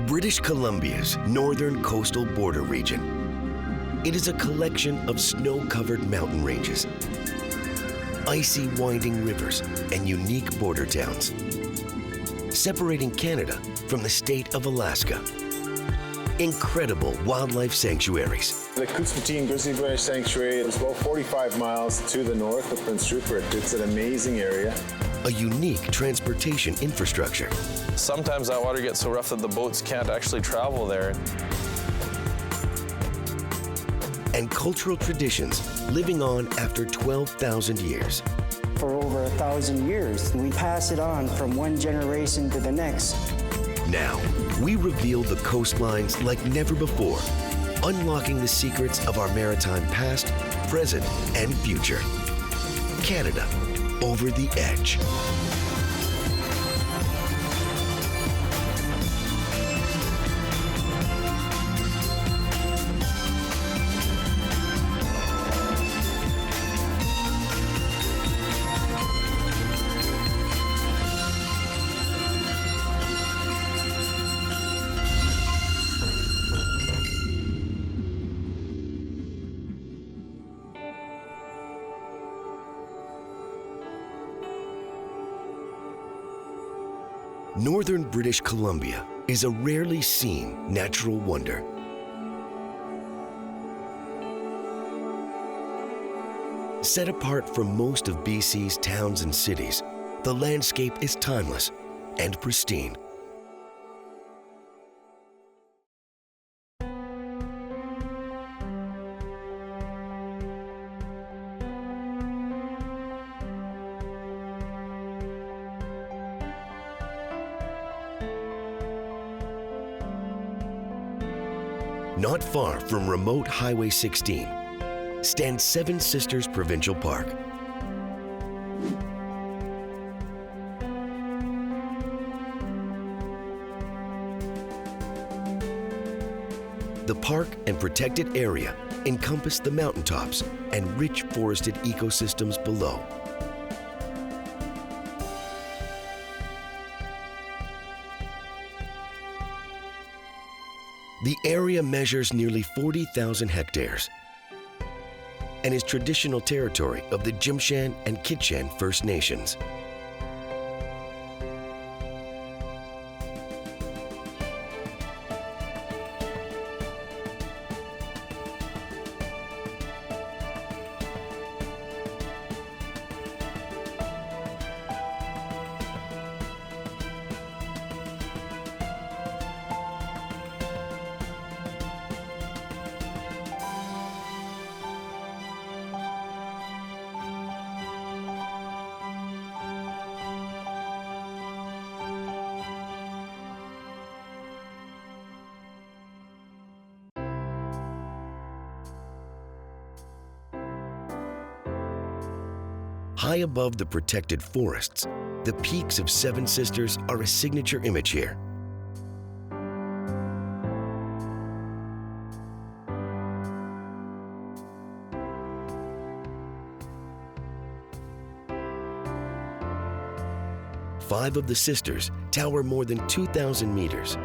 British Columbia's northern coastal border region. It is a collection of snow-covered mountain ranges, icy winding rivers, and unique border towns, separating Canada from the state of Alaska. Incredible wildlife sanctuaries. The Kusmatine Grizzly Bear Sanctuary is about 45 miles to the north of Prince Rupert. It's an amazing area. A unique transportation infrastructure. Sometimes that water gets so rough that the boats can't actually travel there. And cultural traditions living on after 12,000 years. For over 1,000 years, we pass it on from one generation to the next. Now, we reveal the coastlines like never before, unlocking the secrets of our maritime past, present, and future. Canada, over the edge. Northern British Columbia is a rarely seen natural wonder. Set apart from most of BC's towns and cities, the landscape is timeless and pristine. Not far from remote Highway 16 stands Seven Sisters Provincial Park. The park and protected area encompass the mountaintops and rich forested ecosystems below. The area measures nearly 40,000 hectares and is traditional territory of the Jimshan and Jimshan First Nations. High above the protected forests, the peaks of Seven Sisters are a signature image here. Five of the sisters tower more than 2,000 meters.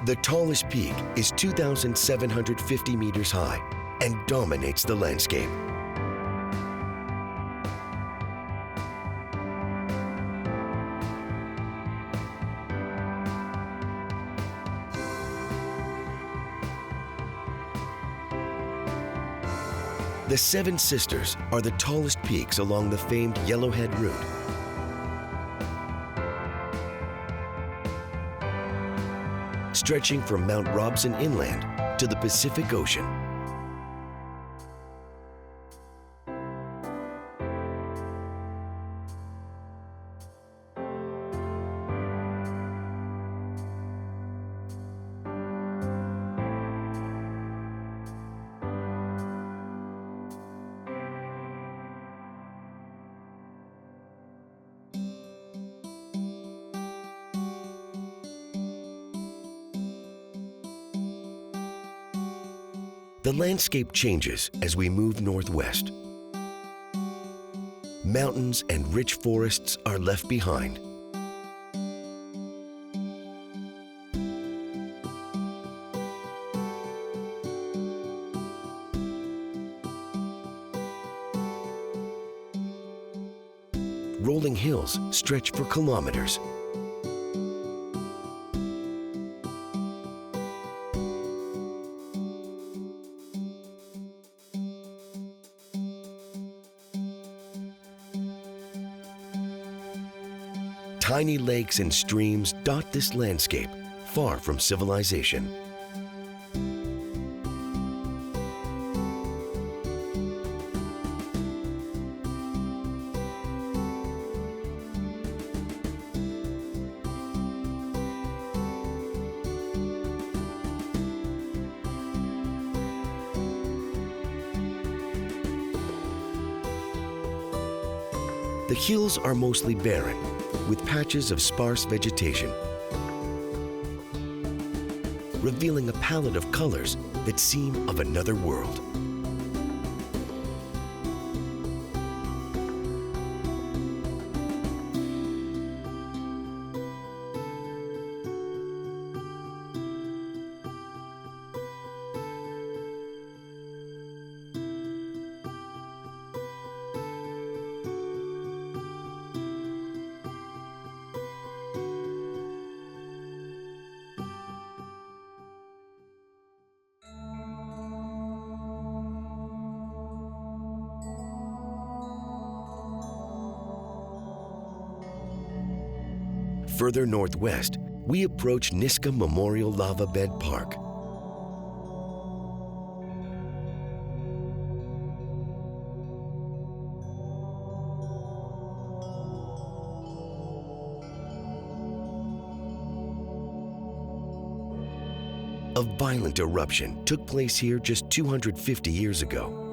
The tallest peak is 2,750 meters high and dominates the landscape. The Seven Sisters are the tallest peaks along the famed Yellowhead Route. Stretching from Mount Robson inland to the Pacific Ocean. The landscape changes as we move northwest. Mountains and rich forests are left behind. Rolling hills stretch for kilometers. Tiny lakes and streams dot this landscape, far from civilization. The hills are mostly barren, with patches of sparse vegetation, revealing a palette of colors that seem of another world. Further northwest, we approach Niska Memorial Lava Bed Park. A violent eruption took place here just 250 years ago.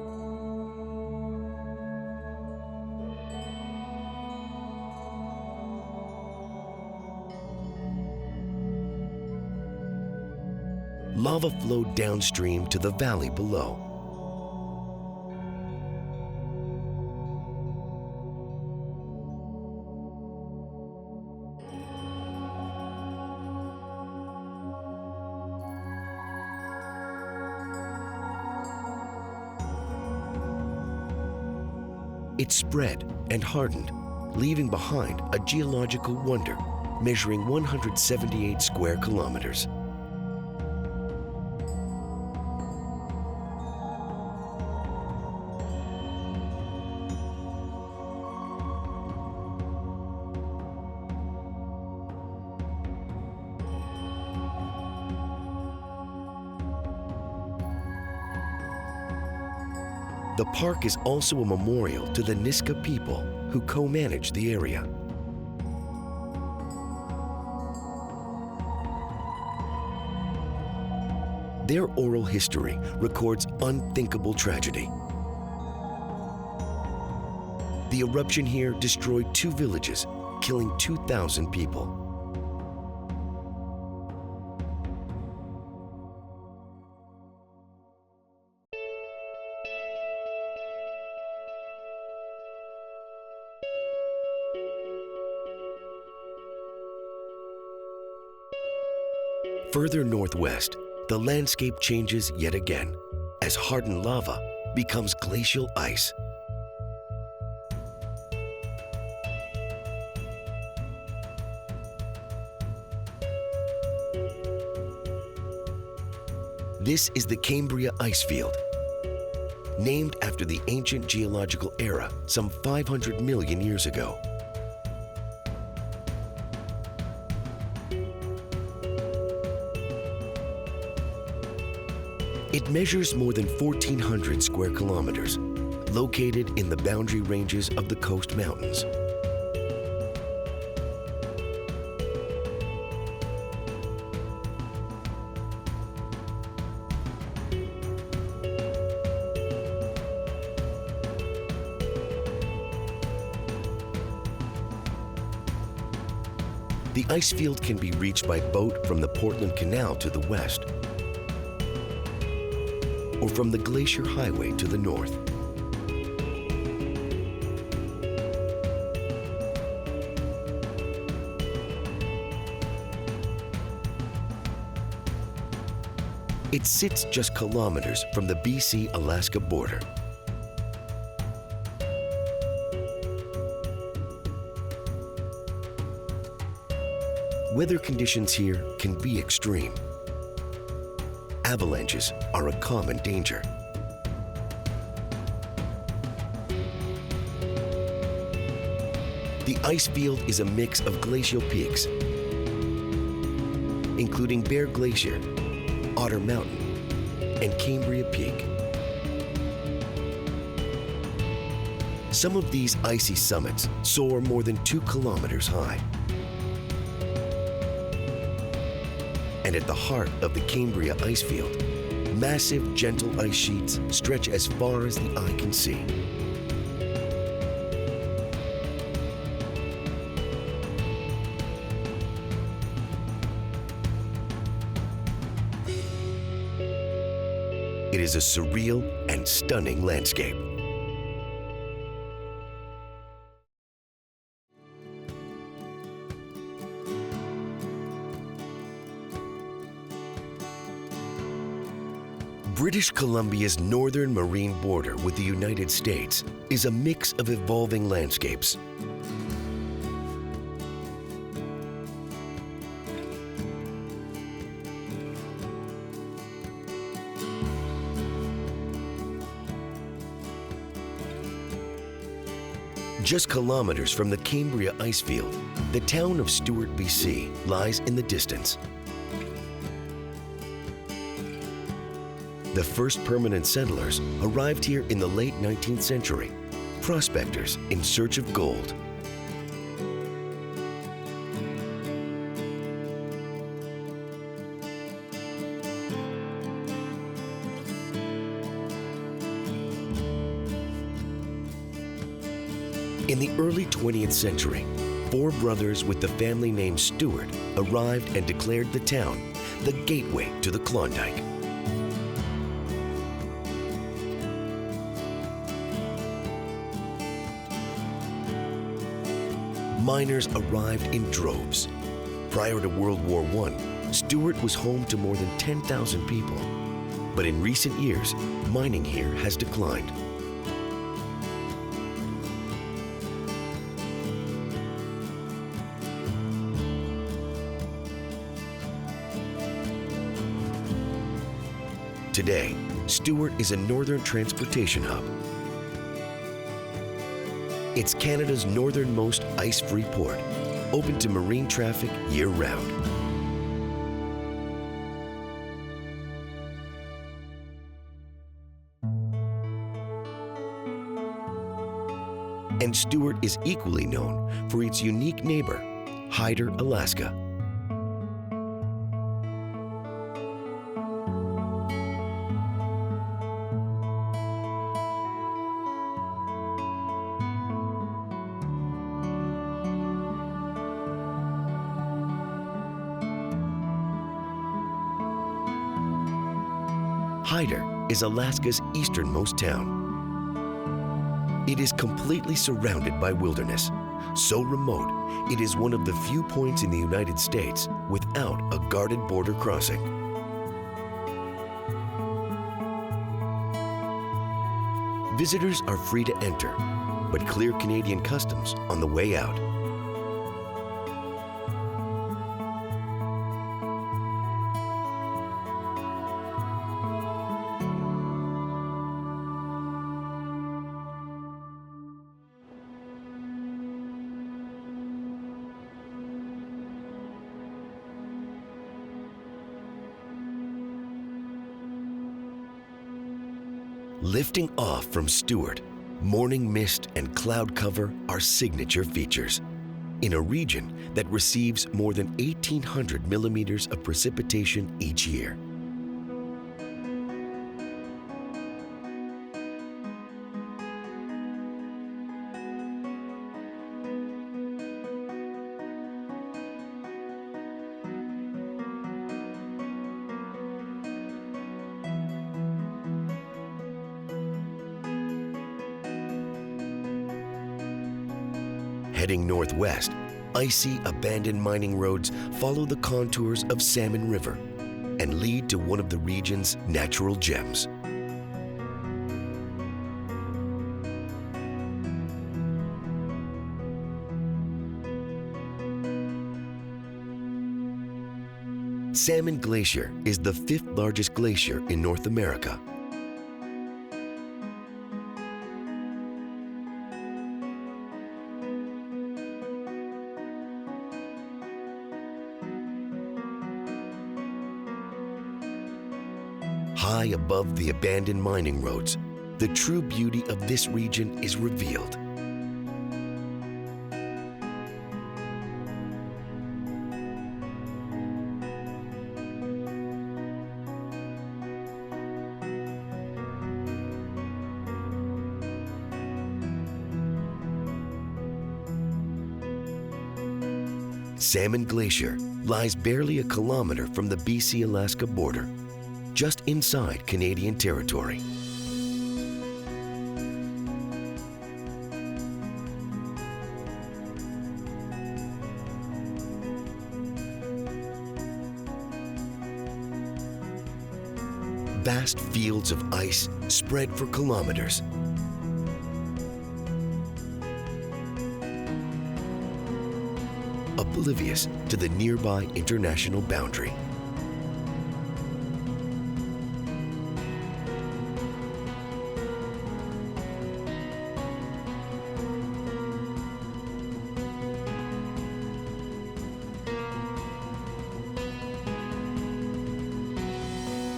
Lava flowed downstream to the valley below. It spread and hardened, leaving behind a geological wonder measuring 178 square kilometers. The park is also a memorial to the Niska people who co-manage the area. Their oral history records unthinkable tragedy. The eruption here destroyed 2 villages, killing 2,000 people. Further northwest, the landscape changes yet again as hardened lava becomes glacial ice. This is the Cambria ice field, named after the ancient geological era some 500 million years ago. It measures more than 1,400 square kilometers, located in the boundary ranges of the coast mountains. The ice field can be reached by boat from the Portland Canal to the west, or from the Glacier Highway to the north. It sits just kilometers from the BC-Alaska border. Weather conditions here can be extreme. Avalanches are a common danger. The ice field is a mix of glacial peaks, including Bear Glacier, Otter Mountain, and Cambria Peak. Some of these icy summits soar more than 2 kilometers high. And at the heart of the Cambria ice field, massive, gentle ice sheets stretch as far as the eye can see. It is a surreal and stunning landscape. British Columbia's northern marine border with the United States is a mix of evolving landscapes. Just kilometers from the Cambria ice field, the town of Stewart, BC, lies in the distance. The first permanent settlers arrived here in the late 19th century, prospectors in search of gold. In the early 20th century, 4 brothers with the family name Stewart arrived and declared the town the gateway to the Klondike. Miners arrived in droves. Prior to World War I, Stewart was home to more than 10,000 people. But in recent years, mining here has declined. Today, Stewart is a northern transportation hub. It's Canada's northernmost ice-free port, open to marine traffic year-round. And Stewart is equally known for its unique neighbor, Hyder, Alaska. Hyder is Alaska's easternmost town. It is completely surrounded by wilderness, so remote it is one of the few points in the United States without a guarded border crossing. Visitors are free to enter, but clear Canadian customs on the way out. Lifting off from Stewart, morning mist and cloud cover are signature features in a region that receives more than 1,800 millimeters of precipitation each year. Heading northwest, icy, abandoned mining roads follow the contours of Salmon River and lead to one of the region's natural gems. Salmon Glacier is the 5th largest glacier in North America. High above the abandoned mining roads, the true beauty of this region is revealed. Salmon Glacier lies barely a kilometer from the BC-Alaska border, just inside Canadian territory. Vast fields of ice spread for kilometers. Oblivious to the nearby international boundary.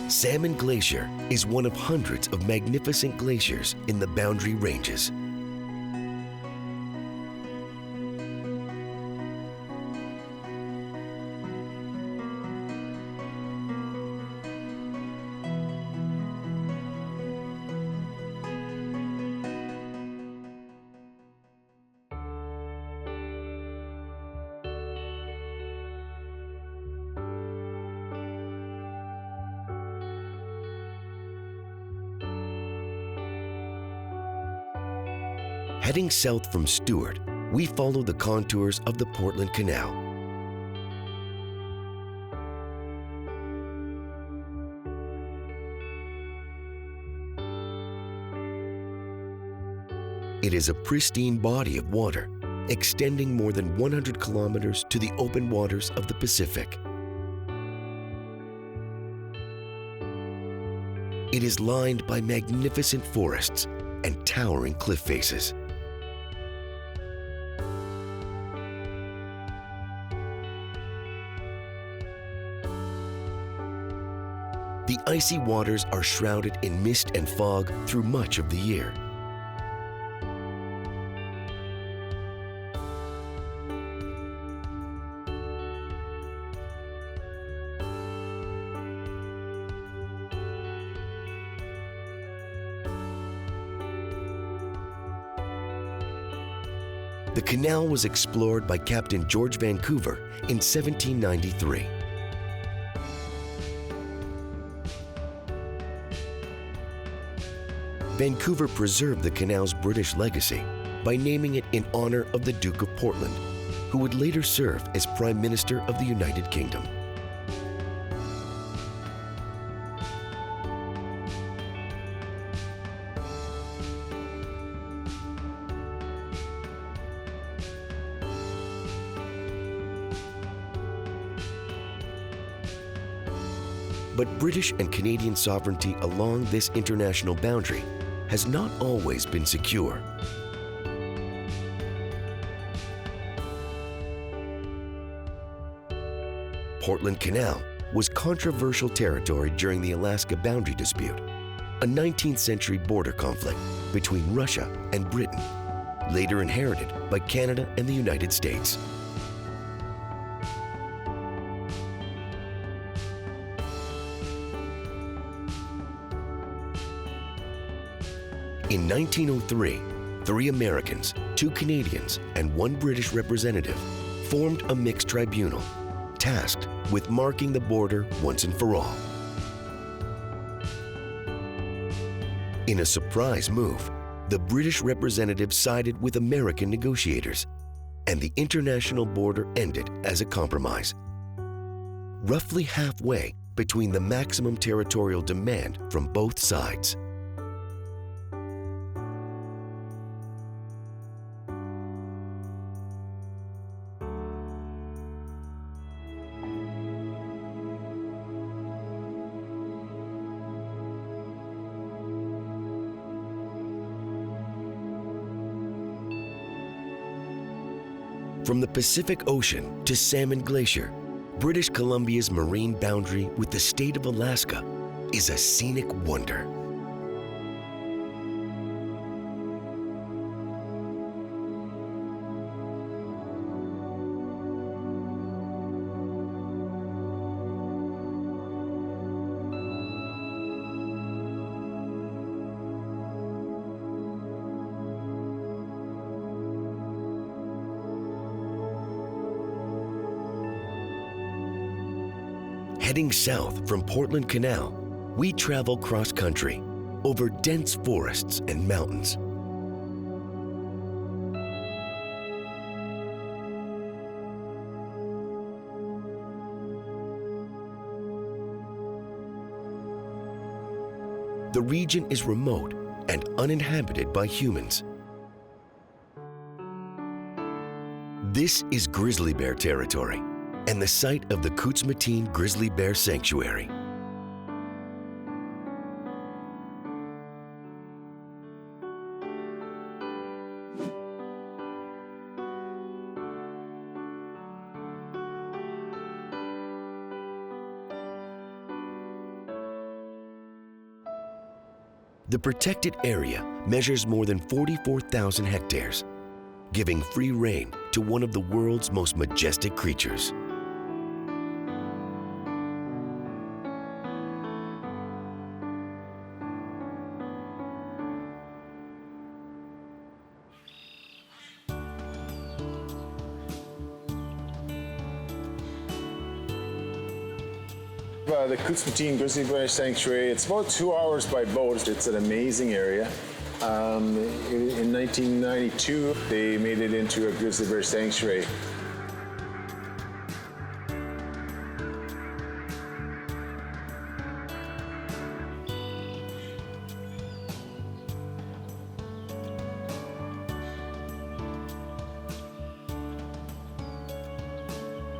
Salmon Glacier is one of hundreds of magnificent glaciers in the Boundary Ranges. Heading south from Stewart, we follow the contours of the Portland Canal. It is a pristine body of water, extending more than 100 kilometers to the open waters of the Pacific. It is lined by magnificent forests and towering cliff faces. The icy waters are shrouded in mist and fog through much of the year. The canal was explored by Captain George Vancouver in 1793. Vancouver preserved the canal's British legacy by naming it in honor of the Duke of Portland, who would later serve as Prime Minister of the United Kingdom. But British and Canadian sovereignty along this international boundary has not always been secure. Portland Canal was controversial territory during the Alaska boundary dispute, a 19th century border conflict between Russia and Britain, later inherited by Canada and the United States. In 1903, 3 Americans, 2 Canadians, and 1 British representative formed a mixed tribunal tasked with marking the border once and for all. In a surprise move, the British representative sided with American negotiators, and the international border ended as a compromise. Roughly halfway between the maximum territorial demand from both sides. From the Pacific Ocean to Salmon Glacier, British Columbia's marine boundary with the state of Alaska is a scenic wonder. Heading south from Portland Canal, we travel cross-country over dense forests and mountains. The region is remote and uninhabited by humans. This is grizzly bear territory and the site of the Kusmatine Grizzly Bear Sanctuary. The protected area measures more than 44,000 hectares, giving free rein to one of the world's most majestic creatures. The Kusmatine Grizzly Bear Sanctuary, it's about 2 hours by boat. It's an amazing area. In 1992, they made it into a grizzly bear sanctuary.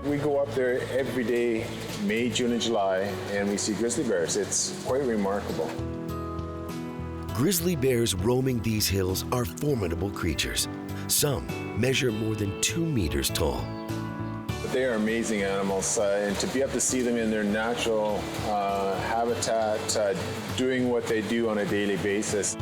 We go up there every day, May, June, and July, and we see grizzly bears. It's quite remarkable. Grizzly bears roaming these hills are formidable creatures. Some measure more than 2 meters tall. But they are amazing animals, and to be able to see them in their natural habitat, doing what they do on a daily basis.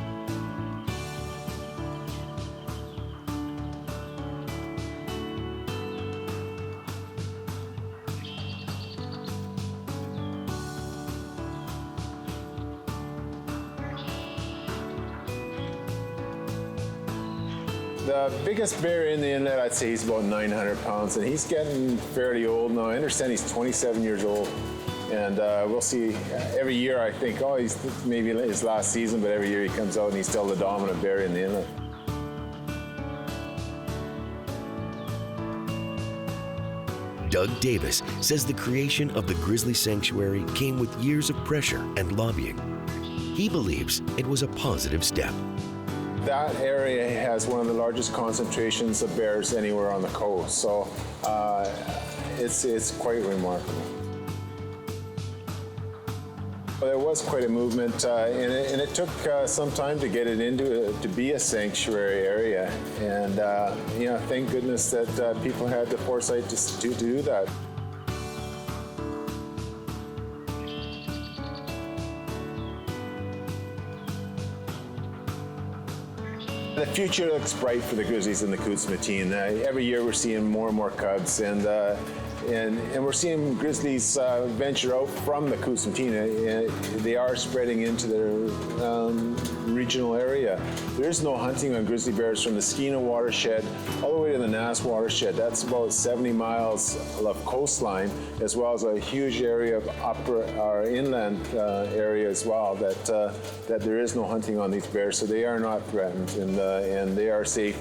The biggest bear in the inlet, I'd say he's about 900 pounds, and he's getting fairly old now. I understand he's 27 years old, and we'll see. Every year I think, oh, he's maybe his last season, but every year he comes out and he's still the dominant bear in the inlet. Doug Davis says the creation of the Grizzly Sanctuary came with years of pressure and lobbying. He believes it was a positive step. That area has one of the largest concentrations of bears anywhere on the coast, so it's quite remarkable. There was quite a movement, and it took some time to get it to be a sanctuary area, and thank goodness that people had the foresight to do that. The future looks bright for the grizzlies in the Kusmatine. Every year we're seeing more and more cubs, and we're seeing grizzlies venture out from the Kusmatine. They are spreading into their regional area. There is no hunting on grizzly bears from the Skeena watershed all the way to the Nass watershed. That's about 70 miles of coastline, as well as a huge area of upper or inland area as well. That there is no hunting on these bears, so they are not threatened, and they are safe.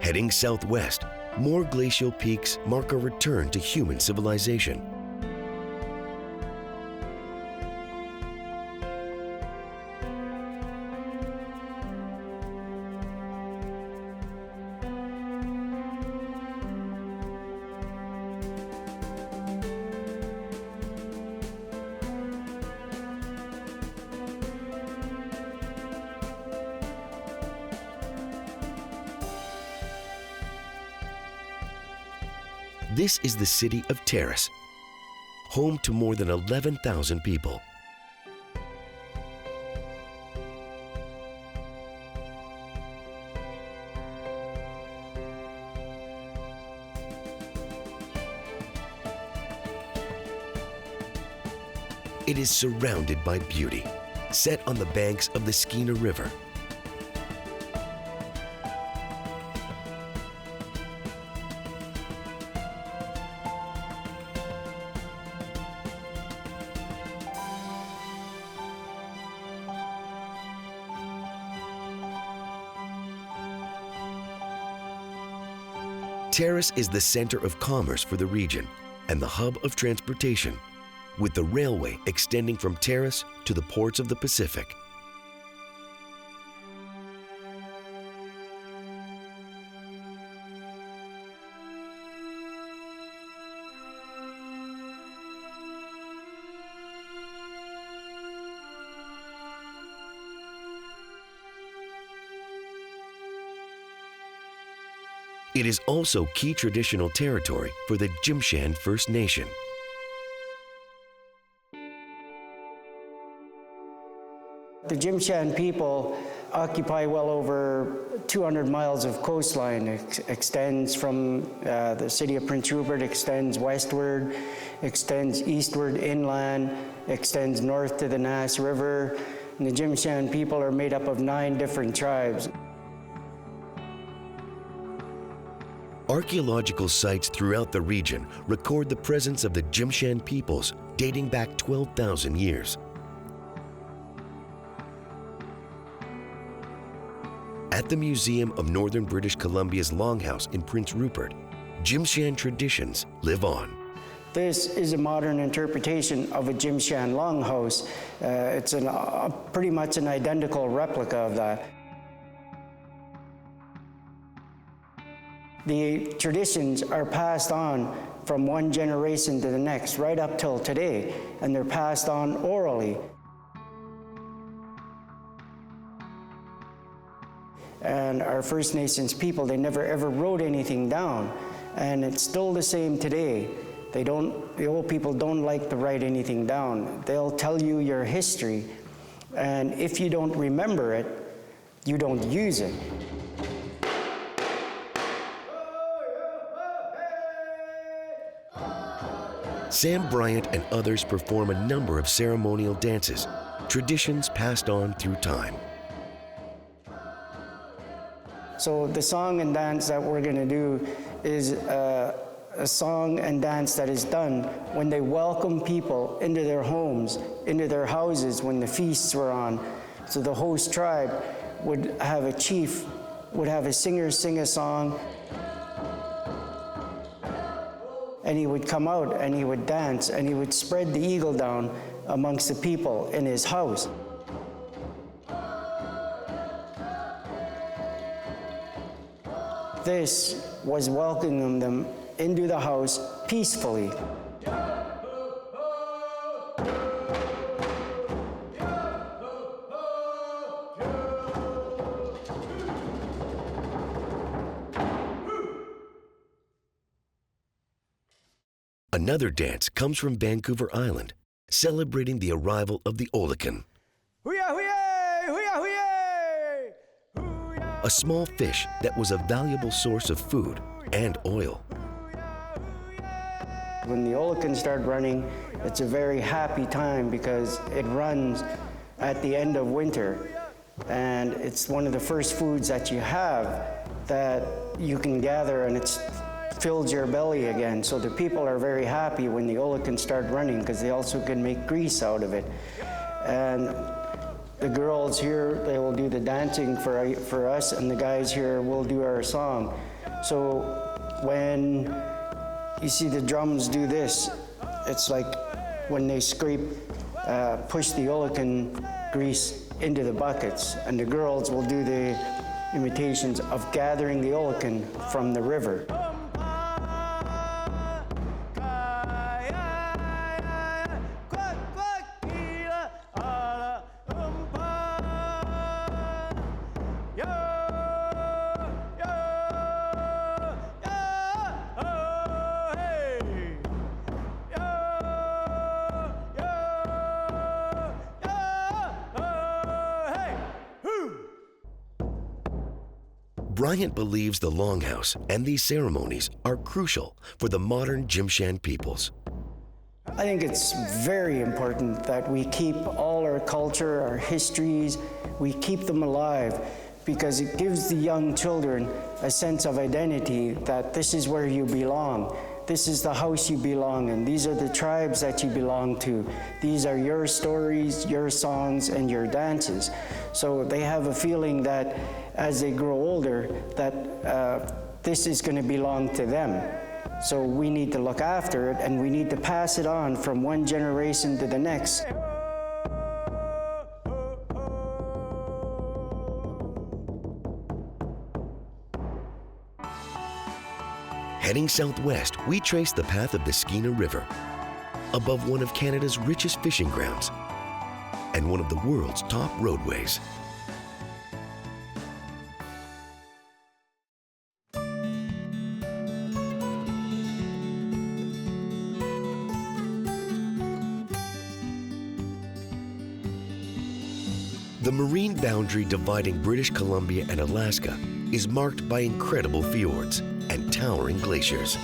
Heading southwest, more glacial peaks mark a return to human civilization. This is the city of Terrace, home to more than 11,000 people. It is surrounded by beauty, set on the banks of the Skeena River. Terrace is the center of commerce for the region and the hub of transportation, with the railway extending from Terrace to the ports of the Pacific. It is also key traditional territory for the Jimshan First Nation. The Jimshan people occupy well over 200 miles of coastline. It extends from the city of Prince Rupert, extends westward, extends eastward inland, extends north to the Nass River. And the Jimshan people are made up of 9 different tribes. Archaeological sites throughout the region record the presence of the Jimshan peoples dating back 12,000 years. At the Museum of Northern British Columbia's Longhouse in Prince Rupert, Jimshan traditions live on. This is a modern interpretation of a Jimshan longhouse. It's pretty much an identical replica of that. The traditions are passed on from one generation to the next, right up till today, and they're passed on orally. And our First Nations people, they never ever wrote anything down, and it's still the same today. The old people don't like to write anything down. They'll tell you your history, and if you don't remember it, you don't use it. Sam Bryant and others perform a number of ceremonial dances, traditions passed on through time. So the song and dance that we're going to do is a song and dance that is done when they welcome people into their homes, into their houses when the feasts were on. So the host tribe would have a chief, would have a singer sing a song, and he would come out and he would dance and he would spread the eagle down amongst the people in his house. This was welcoming them into the house peacefully. Another dance comes from Vancouver Island, celebrating the arrival of the Olican. A small fish that was a valuable source of food and oil. When the Olicans start running, it's a very happy time because it runs at the end of winter. And it's one of the first foods that you have that you can gather, and it fills your belly again. So the people are very happy when the Olicans start running because they also can make grease out of it. And The girls here, they will do the dancing for us, and the guys here will do our song. So when you see the drums do this, it's like when they push the olakan grease into the buckets, and the girls will do the imitations of gathering the olakan from the river. Bryant believes the longhouse and these ceremonies are crucial for the modern Jimshan peoples. I think it's very important that we keep all our culture, our histories, we keep them alive, because it gives the young children a sense of identity that this is where you belong. This is the house you belong in. These are the tribes that you belong to. These are your stories, your songs, and your dances. So they have a feeling that as they grow older, that this is going to belong to them. So we need to look after it, and we need to pass it on from one generation to the next. Heading southwest, we trace the path of the Skeena River, above one of Canada's richest fishing grounds and one of the world's top roadways. The marine boundary dividing British Columbia and Alaska is marked by incredible fjords and towering glaciers.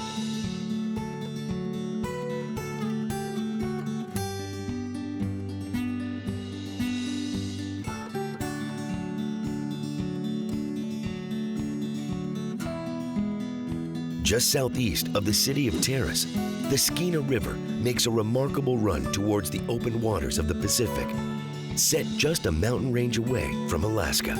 Just southeast of the city of Terrace, the Skeena River makes a remarkable run towards the open waters of the Pacific, set just a mountain range away from Alaska.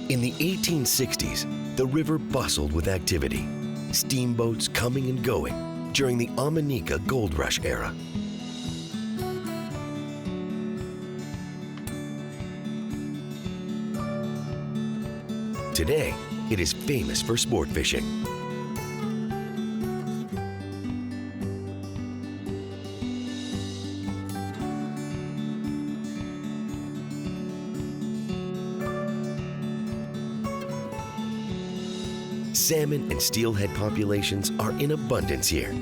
In the 1860s, the river bustled with activity, steamboats coming and going during the Amanika Gold Rush era. Today, it is famous for sport fishing. Salmon and steelhead populations are in abundance here.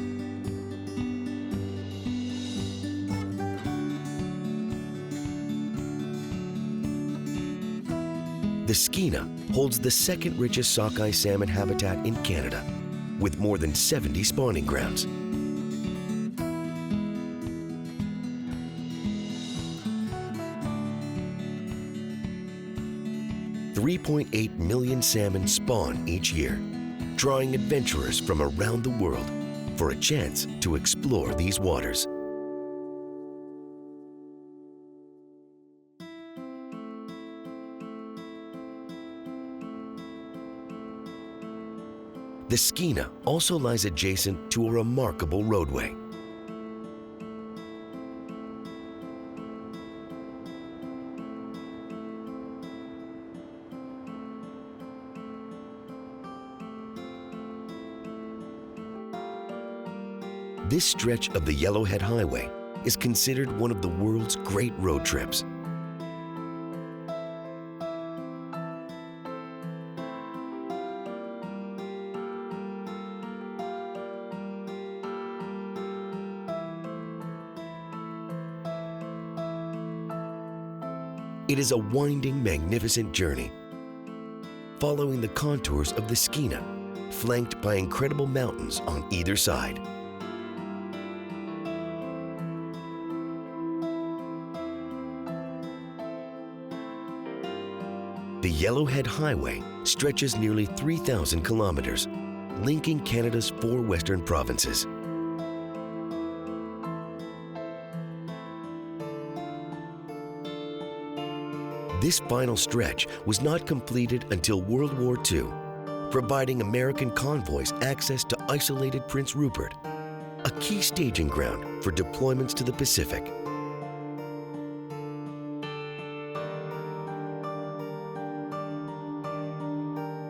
The Skeena holds the second richest sockeye salmon habitat in Canada, with more than 70 spawning grounds. $3.8 million salmon spawn each year, drawing adventurers from around the world for a chance to explore these waters. The Skeena also lies adjacent to a remarkable roadway. This stretch of the Yellowhead Highway is considered one of the world's great road trips. It is a winding, magnificent journey, following the contours of the Skeena, flanked by incredible mountains on either side. The Yellowhead Highway stretches nearly 3,000 kilometers, linking Canada's 4 western provinces. This final stretch was not completed until World War II, providing American convoys access to isolated Prince Rupert, a key staging ground for deployments to the Pacific.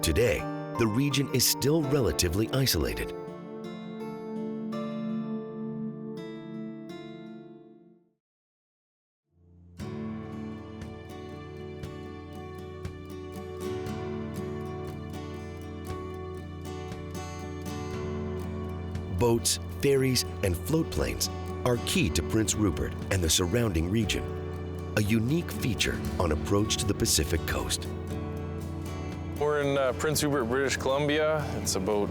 Today, the region is still relatively isolated. Boats, ferries, and float planes are key to Prince Rupert and the surrounding region, a unique feature on approach to the Pacific coast. We're in Prince Rupert, British Columbia. It's about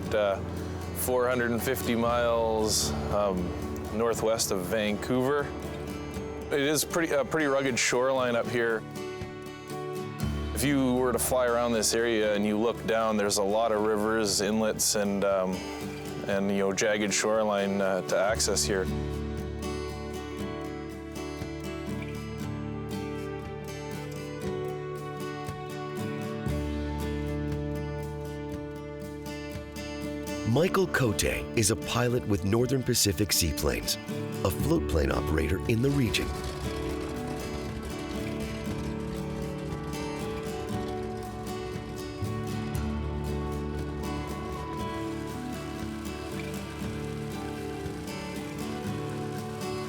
450 miles northwest of Vancouver. It is a pretty rugged shoreline up here. If you were to fly around this area and you look down, there's a lot of rivers, inlets, and jagged shoreline to access here. Michael Cote is a pilot with Northern Pacific Seaplanes, a float plane operator in the region.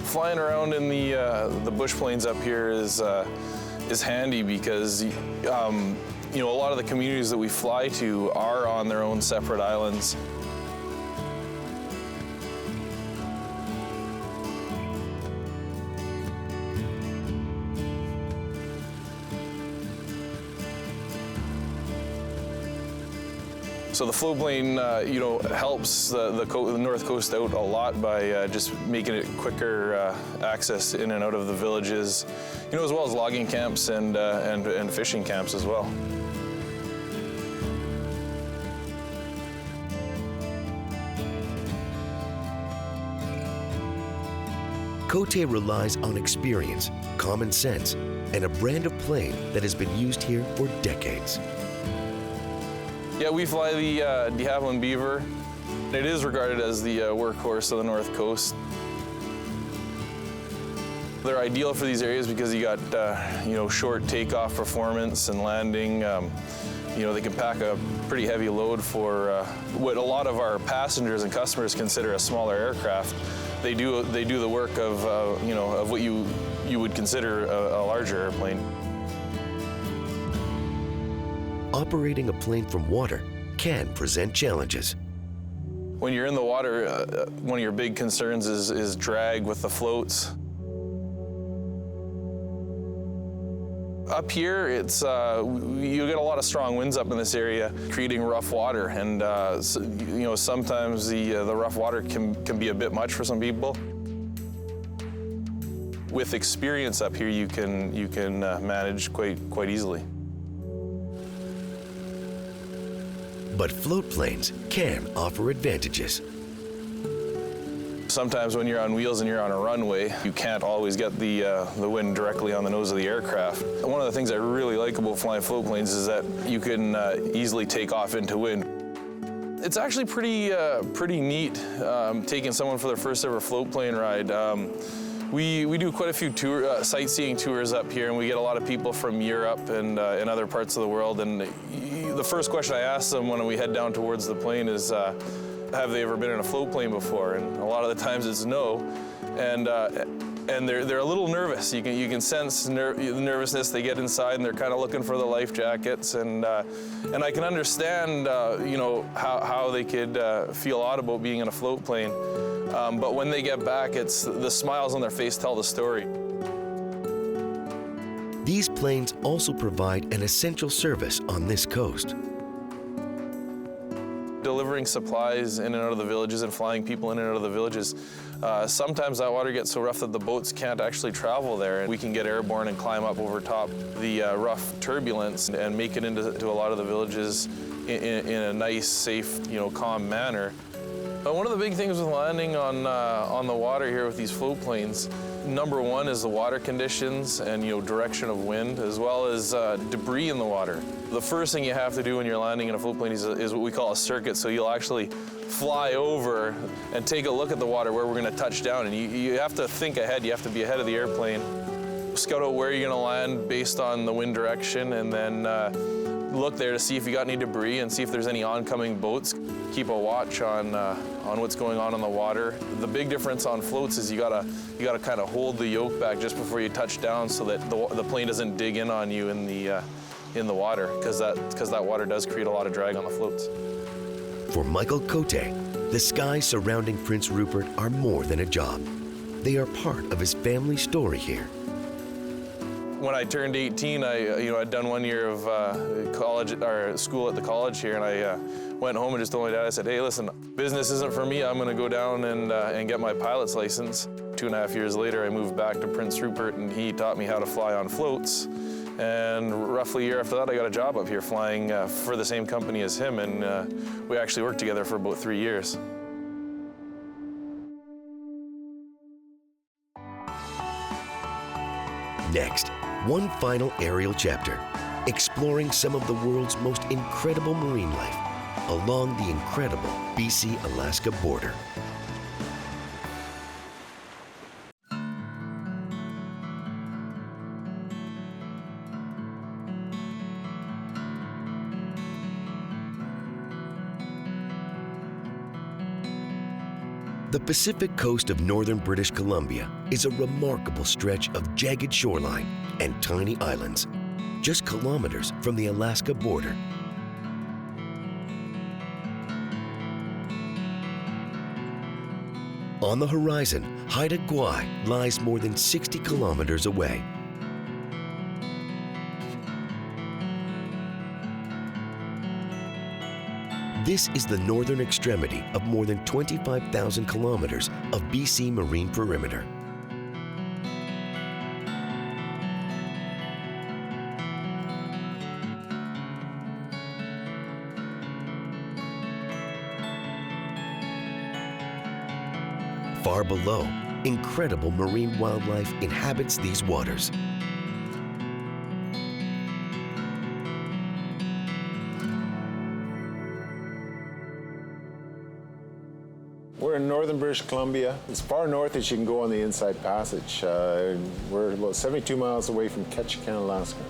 Flying around in the bush planes up here is handy because a lot of the communities that we fly to are on their own separate islands. So the float plane, helps the North Coast out a lot by just making it quicker access in and out of the villages, as well as logging camps and fishing camps as well. Cote relies on experience, common sense, and a brand of plane that has been used here for decades. Yeah, we fly the de Havilland Beaver. It is regarded as the workhorse of the North Coast. They're ideal for these areas because you got short takeoff performance and landing. They can pack a pretty heavy load for what a lot of our passengers and customers consider a smaller aircraft. They do the work of what you would consider a larger airplane. Operating a plane from water can present challenges. When you're in the water, one of your big concerns is drag with the floats. Up here, you get a lot of strong winds up in this area, creating rough water, and sometimes the rough water can be a bit much for some people. With experience up here, you can manage quite easily. But float planes can offer advantages. Sometimes when you're on wheels and you're on a runway, you can't always get the wind directly on the nose of the aircraft. One of the things I really like about flying float planes is that you can easily take off into wind. It's actually pretty neat taking someone for their first ever float plane ride. We do quite a few sightseeing tours up here, and we get a lot of people from Europe and other parts of the world. And the first question I ask them when we head down towards the plane is, have they ever been in a float plane before? And a lot of the times it's no. And they're a little nervous. You can sense the nervousness. They get inside and they're kind of looking for the life jackets. And I can understand how they could feel odd about being in a float plane. But when they get back, it's the smiles on their face tell the story. These planes also provide an essential service on this coast. delivering supplies in and out of the villages and flying people in and out of the villages. Sometimes that water gets so rough that the boats can't actually travel there, and we can get airborne and climb up over top the rough turbulence and make it into a lot of the villages in a nice, safe, calm manner. But one of the big things with landing on the water here with these float planes, number one is the water conditions and direction of wind, as well as debris in the water. The first thing you have to do when you're landing in a float plane is what we call a circuit. So you'll actually fly over and take a look at the water where we're going to touch down, and you have to think ahead. You have to be ahead of the airplane, scout out where you're going to land based on the wind direction, and then look there to see if you got any debris and see if there's any oncoming boats. Keep a watch on what's going on in the water. The big difference on floats is you gotta kind of hold the yoke back just before you touch down so that the plane doesn't dig in on you in the water, because that water does create a lot of drag on the floats. For Michael Cote, the skies surrounding Prince Rupert are more than a job. They are part of his family story here. When I turned 18, I'd done 1 year of college or school at the college here, and I went home and just told my dad, I said, hey, listen, business isn't for me. I'm going to go down and get my pilot's license. 2.5 years later, I moved back to Prince Rupert, and he taught me how to fly on floats. And roughly a year after that, I got a job up here flying for the same company as him, and we actually worked together for about 3 years. Next, one final aerial chapter, exploring some of the world's most incredible marine life along the incredible BC-Alaska border. The Pacific coast of northern British Columbia is a remarkable stretch of jagged shoreline and tiny islands, just kilometers from the Alaska border. On the horizon, Haida Gwaii lies more than 60 kilometers away. This is the northern extremity of more than 25,000 kilometers of BC marine perimeter. Far below, incredible marine wildlife inhabits these waters. We're in northern British Columbia, as far north as you can go on the Inside Passage. We're about 72 miles away from Ketchikan, Alaska.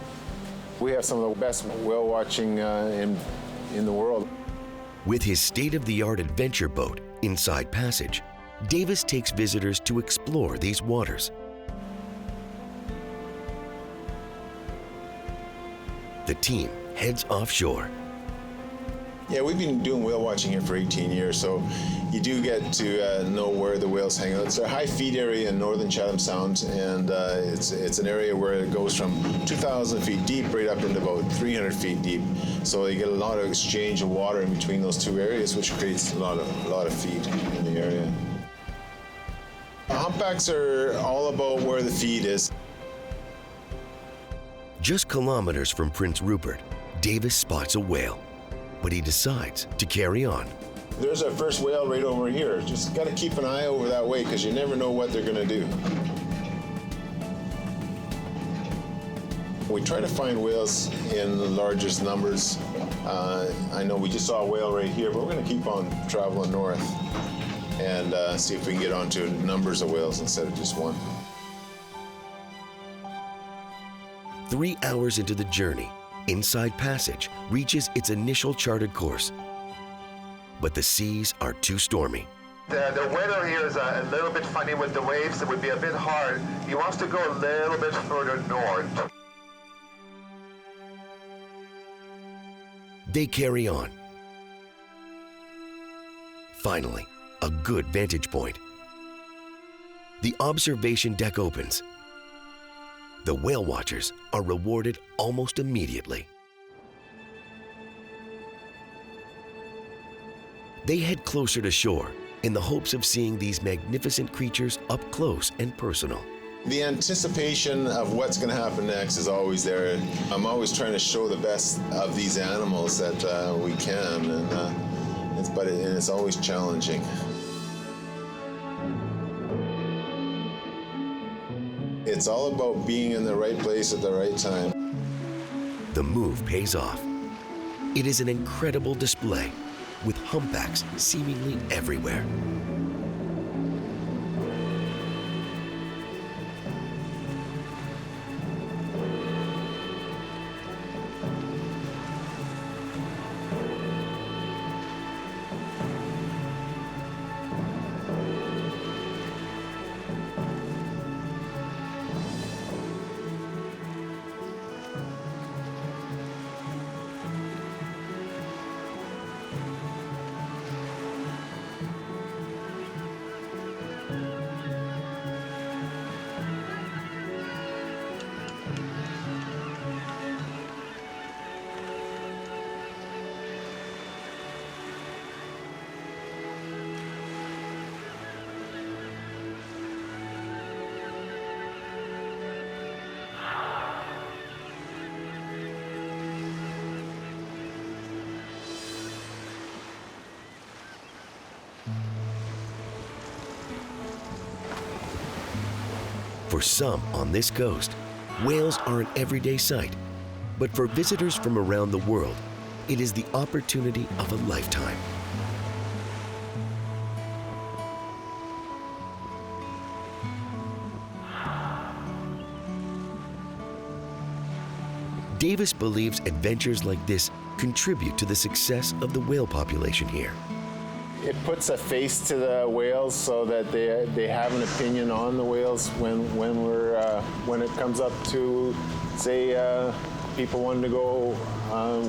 We have some of the best whale watching in the world. With his state-of-the-art adventure boat, Inside Passage, Davis takes visitors to explore these waters. The team heads offshore. Yeah, we've been doing whale watching here for 18 years, so you do get to know where the whales hang out. It's a high feed area in northern Chatham Sound, and it's an area where it goes from 2,000 feet deep right up into about 300 feet deep. So you get a lot of exchange of water in between those two areas, which creates a lot of feed in the area. Humpbacks are all about where the feed is. Just kilometers from Prince Rupert, Davis spots a whale, but he decides to carry on. There's our first whale right over here. Just got to keep an eye over that way because you never know what they're going to do. We try to find whales in the largest numbers. I know we just saw a whale right here, but we're going to keep on traveling north and see if we can get onto numbers of whales instead of just one. 3 hours into the journey, Inside Passage reaches its initial charted course. But the seas are too stormy. The weather here is a little bit funny with the waves. It would be a bit hard. He wants to go a little bit further north. They carry on. Finally, a good vantage point. The observation deck opens. The whale watchers are rewarded almost immediately. They head closer to shore in the hopes of seeing these magnificent creatures up close and personal. The anticipation of what's going to happen next is always there. I'm always trying to show the best of these animals that we can, and it's always challenging. It's all about being in the right place at the right time. The move pays off. It is an incredible display with humpbacks seemingly everywhere. For some on this coast, whales are an everyday sight. But for visitors from around the world, it is the opportunity of a lifetime. Davis believes adventures like this contribute to the success of the whale population here. It puts a face to the whales so that they have an opinion on the whales when it comes up to, say, people wanting to go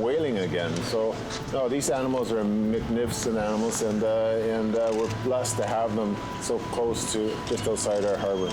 whaling again. So, no, these animals are magnificent animals, and we're blessed to have them so close to just outside our harbor.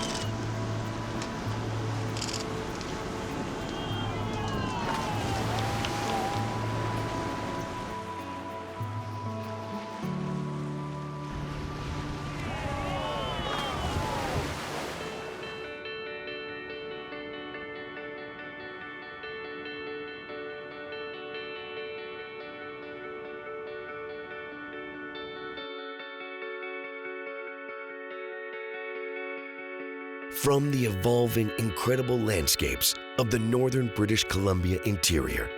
From the evolving, incredible landscapes of the northern British Columbia interior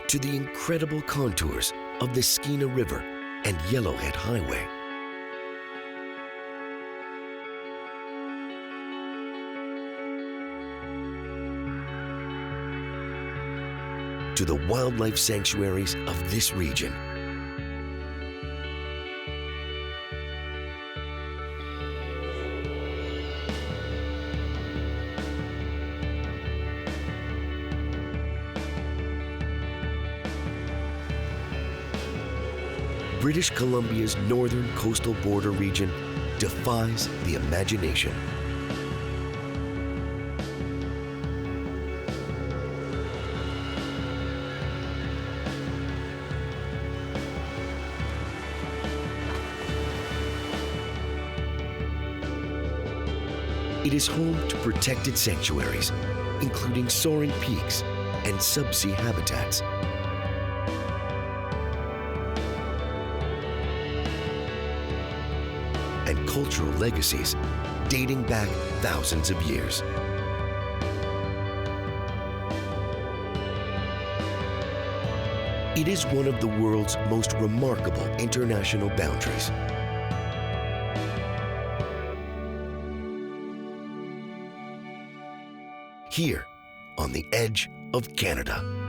to the incredible contours of the Skeena River and Yellowhead Highway, to the wildlife sanctuaries of this region. British Columbia's northern coastal border region defies the imagination. It is home to protected sanctuaries, including soaring peaks and subsea habitats. And cultural legacies dating back thousands of years. It is one of the world's most remarkable international boundaries. Here on the edge of Canada.